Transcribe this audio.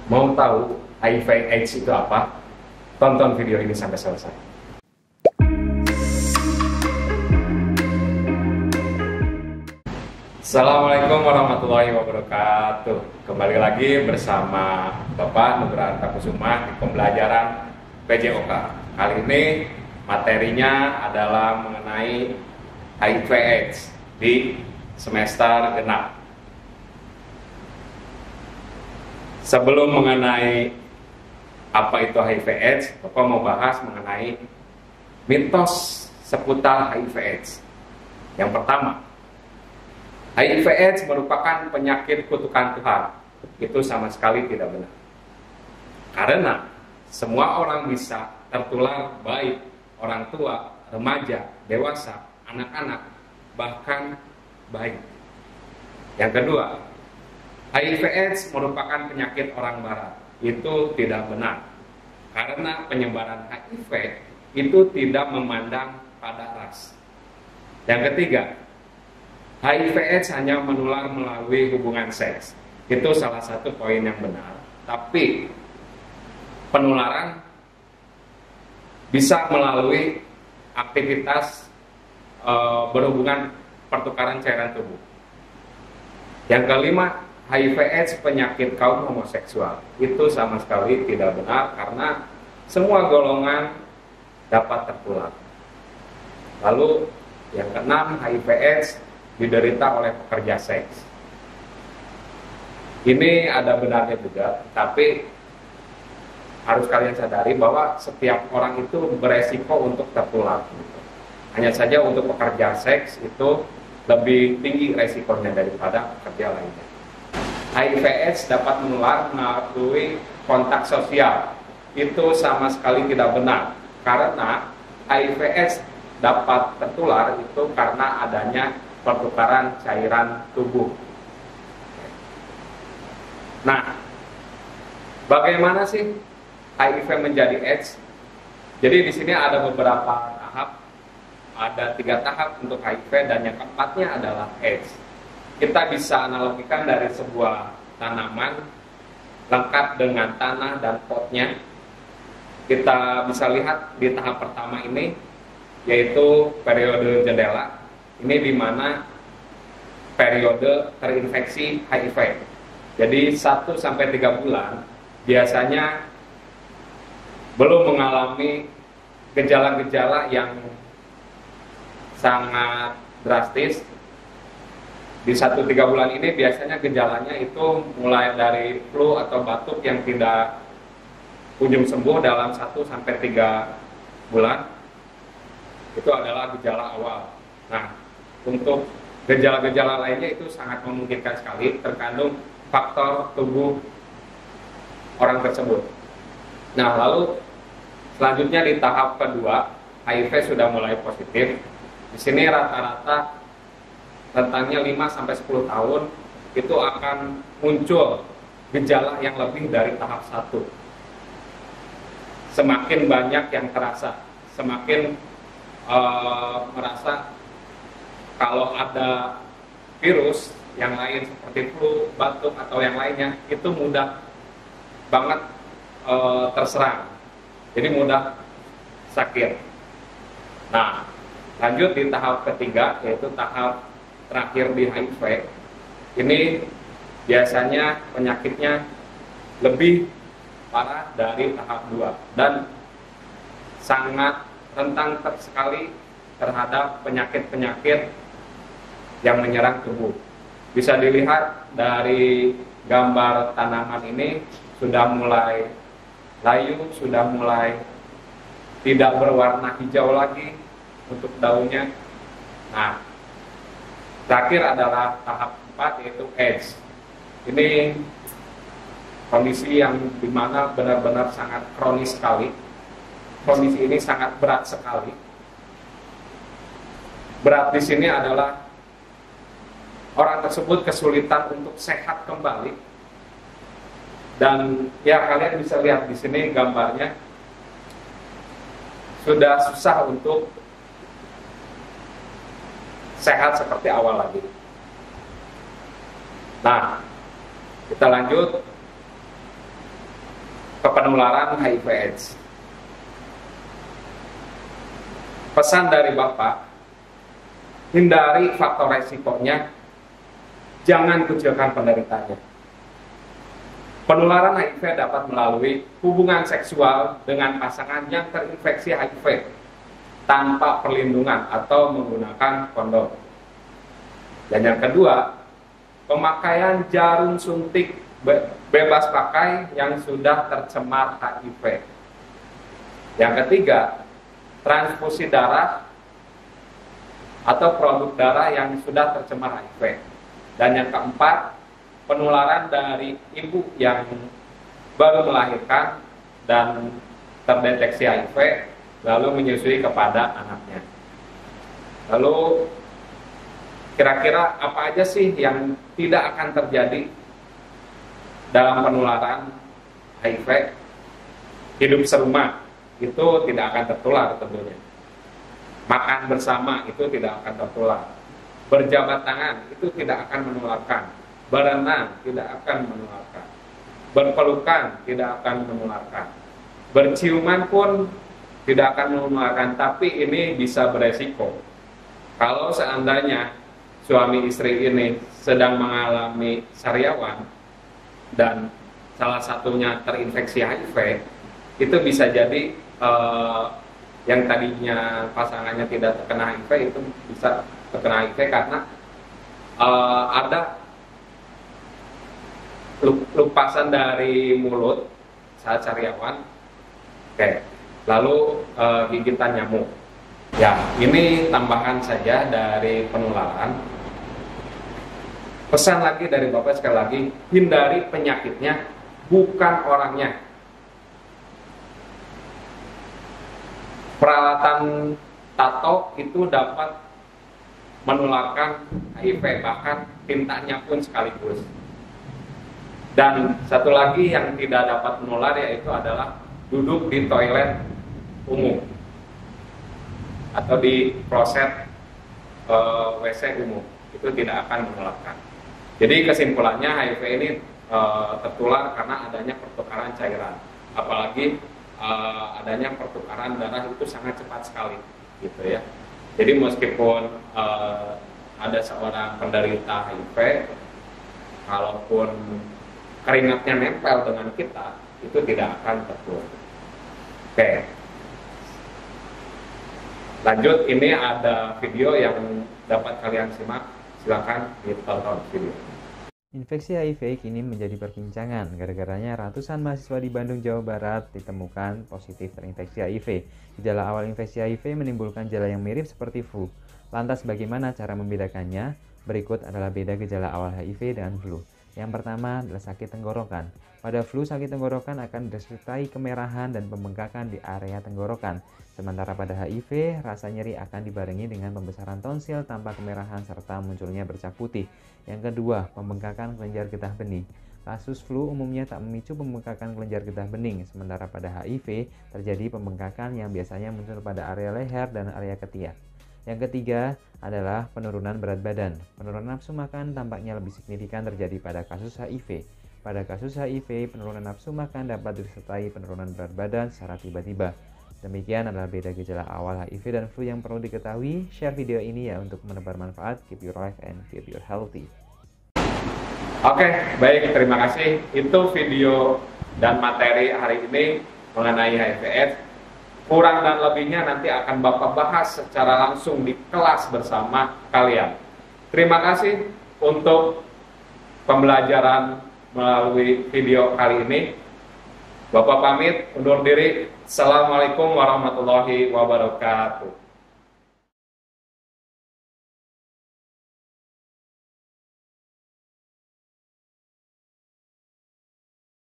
Mau tahu HIV/AIDS itu apa? Tonton video ini sampai selesai. Assalamualaikum warahmatullahi wabarakatuh. Kembali lagi bersama Bapak Nugraha Artakusuma di pembelajaran PJOK. Kali ini materinya adalah mengenai HIV/AIDS di semester genap. Sebelum mengenai apa itu HIV/AIDS, Bapak mau bahas mengenai mitos seputar HIV/AIDS. Yang pertama, HIV/AIDS merupakan penyakit kutukan Tuhan. Itu sama sekali tidak benar. Karena semua orang bisa tertular, baik orang tua, remaja, dewasa, anak-anak, bahkan bayi. Yang kedua, HIV/AIDS merupakan penyakit orang barat. Itu tidak benar. Karena penyebaran HIV itu tidak memandang pada ras. Yang ketiga, HIV/AIDS hanya menular melalui hubungan seks. Itu salah satu poin yang benar. Tapi penularan bisa melalui aktivitas berhubungan pertukaran cairan tubuh. Yang kelima, HIV/AIDS penyakit kaum homoseksual. Itu sama sekali tidak benar karena semua golongan dapat tertular. Lalu yang keenam, HIV/AIDS diderita oleh pekerja seks. Ini ada benarnya juga, tapi harus kalian sadari bahwa setiap orang itu beresiko untuk tertular. Hanya saja untuk pekerja seks itu lebih tinggi resikonya daripada pekerja lainnya. HIV/AIDS dapat menular melalui kontak sosial. Itu sama sekali tidak benar. Karena HIV/AIDS dapat tertular itu karena adanya pertukaran cairan tubuh. Nah, bagaimana sih HIV menjadi AIDS? Jadi di sini ada beberapa tahap. Ada 3 tahap untuk HIV dan yang keempatnya adalah AIDS. Kita bisa analogikan dari sebuah tanaman lengkap dengan tanah dan potnya. Kita bisa lihat di tahap pertama ini, yaitu periode jendela. Ini di mana periode terinfeksi HIV. Jadi 1-3 bulan biasanya belum mengalami gejala-gejala yang sangat drastis. Di 1-3 bulan ini biasanya gejalanya itu mulai dari flu atau batuk yang tidak kunjung sembuh dalam 1-3 bulan. Itu adalah gejala awal. Nah, untuk gejala-gejala lainnya itu sangat memungkinkan sekali terkandung faktor tubuh orang tersebut. Nah, lalu selanjutnya di tahap kedua, HIV sudah mulai positif. Di sini rata-rata rentangnya 5-10 tahun itu akan muncul gejala yang lebih dari tahap 1. Semakin banyak yang terasa, semakin merasa kalau ada virus yang lain seperti flu, batuk atau yang lainnya itu mudah banget terserang. Jadi mudah sakit. Nah, lanjut di tahap ketiga, yaitu tahap terakhir di HIV. Ini biasanya penyakitnya lebih parah dari tahap 2 dan sangat rentan sekali terhadap penyakit-penyakit yang menyerang tubuh. Bisa dilihat dari gambar tanaman ini sudah mulai layu, sudah mulai tidak berwarna hijau lagi untuk daunnya. Nah, terakhir adalah tahap 4, yaitu AIDS. Ini kondisi yang dimana benar-benar sangat kronis sekali. Kondisi ini sangat berat sekali. Berat di sini adalah orang tersebut kesulitan untuk sehat kembali. Dan ya, kalian bisa lihat di sini gambarnya sudah susah untuk sehat seperti awal lagi. Nah, kita lanjut. kepenularan HIV/AIDS. Pesan dari Bapak, hindari faktor resikonya, jangan kucilkan penderitanya. Penularan HIV dapat melalui hubungan seksual dengan pasangan yang terinfeksi HIV tanpa perlindungan atau menggunakan kondom. Dan yang kedua, pemakaian jarum suntik bebas pakai yang sudah tercemar HIV. Yang ketiga, transfusi darah atau produk darah yang sudah tercemar HIV. Dan yang keempat, penularan dari ibu yang baru melahirkan dan terdeteksi HIV lalu menyusui kepada anaknya. Lalu kira-kira apa aja sih yang tidak akan terjadi dalam penularan HIV? Hidup serumah itu tidak akan tertular tentunya. Makan bersama itu tidak akan tertular. Berjabat tangan itu tidak akan menularkan. Berenang tidak akan menularkan. Berpelukan tidak akan menularkan. Berciuman pun tidak akan menularkan, tapi ini bisa beresiko. Kalau seandainya suami istri ini sedang mengalami sariawan dan salah satunya terinfeksi HIV, itu bisa jadi yang tadinya pasangannya tidak terkena HIV itu bisa terkena HIV karena ada lupasan dari mulut saat sariawan, lalu gigitan nyamuk. Ya, ini tambahan saja dari penularan. Pesan lagi dari Bapak sekali lagi, hindari penyakitnya, bukan orangnya. Peralatan tato itu dapat menularkan HIV, bahkan tintanya pun sekaligus. Dan satu lagi yang tidak dapat menular yaitu adalah duduk di toilet umum atau di kloset WC umum, itu tidak akan menularkan. Jadi kesimpulannya HIV ini tertular karena adanya pertukaran cairan, apalagi adanya pertukaran darah itu sangat cepat sekali, gitu ya. Jadi meskipun ada seorang penderita HIV, kalaupun keringatnya nempel dengan kita, itu tidak akan tertular. Oke. Lanjut, ini ada video yang dapat kalian simak, silakan ditonton video. Infeksi HIV kini menjadi perbincangan gara-garanya ratusan mahasiswa di Bandung, Jawa Barat ditemukan positif terinfeksi HIV. Gejala awal infeksi HIV menimbulkan gejala yang mirip seperti flu. Lantas bagaimana cara membedakannya? Berikut adalah beda gejala awal HIV dengan flu. Yang pertama adalah sakit tenggorokan. Pada flu, sakit tenggorokan akan disertai kemerahan dan pembengkakan di area tenggorokan. Sementara pada HIV, rasa nyeri akan dibarengi dengan pembesaran tonsil tanpa kemerahan serta munculnya bercak putih. Yang kedua, pembengkakan kelenjar getah bening. Kasus flu umumnya tak memicu pembengkakan kelenjar getah bening, sementara pada HIV terjadi pembengkakan yang biasanya muncul pada area leher dan area ketiak. Yang ketiga adalah penurunan berat badan. Penurunan nafsu makan tampaknya lebih signifikan terjadi pada kasus HIV. Pada kasus HIV, penurunan nafsu makan dapat disertai penurunan berat badan secara tiba-tiba. Demikian adalah beda gejala awal HIV dan flu yang perlu diketahui. Share video ini ya untuk menebar manfaat. Keep your life and keep your healthy. Oke, baik, terima kasih. Itu video dan materi hari ini mengenai HIV/AIDS. Kurang dan lebihnya nanti akan Bapak bahas secara langsung di kelas bersama kalian. Terima kasih untuk pembelajaran melalui video kali ini. Bapak pamit undur diri. Assalamualaikum warahmatullahi wabarakatuh.